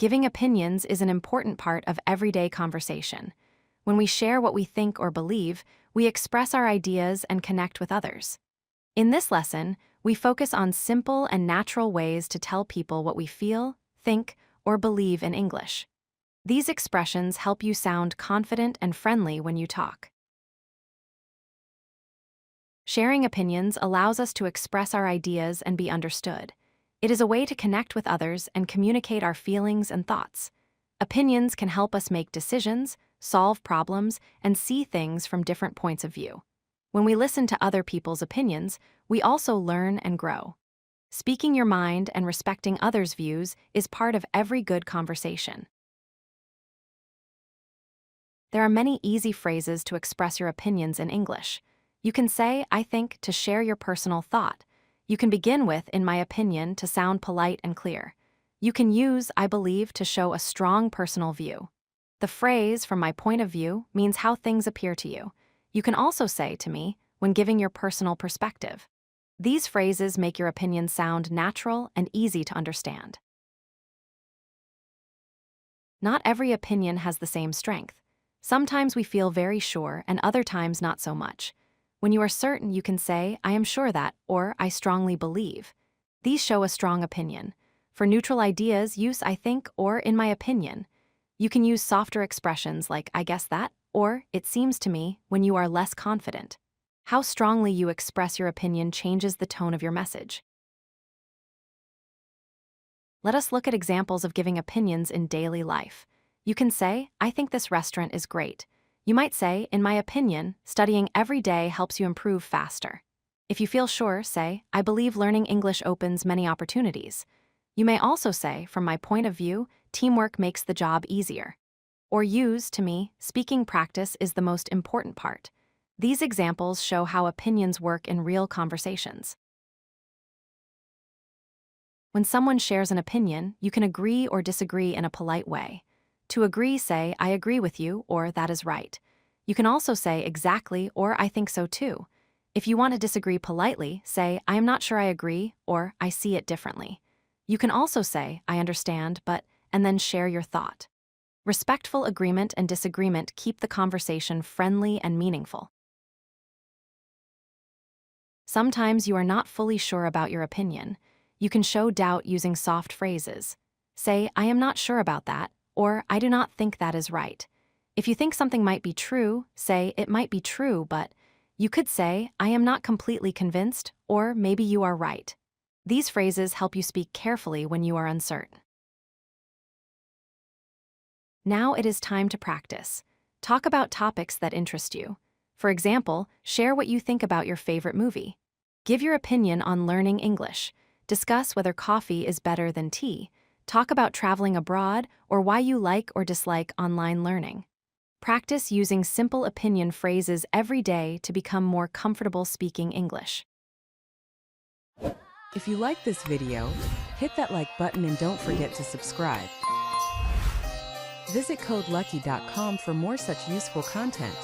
Giving opinions is an important part of everyday conversation. When we share what we think or believe, we express our ideas and connect with others. In this lesson, we focus on simple and natural ways to tell people what we feel, think, or believe in English. These expressions help you sound confident and friendly when you talk. Sharing opinions allows us to express our ideas and be understood. It is a way to connect with others and communicate our feelings and thoughts. Opinions can help us make decisions, solve problems, and see things from different points of view. When we listen to other people's opinions, we also learn and grow. Speaking your mind and respecting others' views is part of every good conversation. There are many easy phrases to express your opinions in English. You can say, "I think," to share your personal thought. You can begin with, "In my opinion," to sound polite and clear. You can use, "I believe," to show a strong personal view. The phrase, "from my point of view," means how things appear to you. You can also say, "to me," when giving your personal perspective. These phrases make your opinion sound natural and easy to understand. Not every opinion has the same strength. Sometimes we feel very sure and other times not so much. When you are certain, you can say, "I am sure that," or "I strongly believe." These show a strong opinion. For neutral ideas, use "I think" or "in my opinion." You can use softer expressions like "I guess that," or "it seems to me" when you are less confident. How strongly you express your opinion changes the tone of your message. Let us look at examples of giving opinions in daily life. You can say, "I think this restaurant is great." You might say, "In my opinion, studying every day helps you improve faster." If you feel sure, say, "I believe learning English opens many opportunities." You may also say, "From my point of view, teamwork makes the job easier." Or use, "To me, speaking practice is the most important part." These examples show how opinions work in real conversations. When someone shares an opinion, you can agree or disagree in a polite way. To agree, say, "I agree with you," or "That is right." You can also say "exactly" or "I think so too." If you want to disagree politely, say, "I am not sure I agree," or "I see it differently." You can also say, "I understand, but," and then share your thought. Respectful agreement and disagreement keep the conversation friendly and meaningful. Sometimes you are not fully sure about your opinion. You can show doubt using soft phrases. Say, "I am not sure about that," or "I do not think that is right." If you think something might be true, say, "It might be true, but." You could say, "I am not completely convinced," or "Maybe you are right." These phrases help you speak carefully when you are uncertain. Now it is time to practice. Talk about topics that interest you. For example, share what you think about your favorite movie. Give your opinion on learning English. Discuss whether coffee is better than tea. Talk about traveling abroad or why you like or dislike online learning. Practice using simple opinion phrases every day to become more comfortable speaking English. If you like this video, hit that like button and don't forget to subscribe. Visit codelucky.com for more such useful content.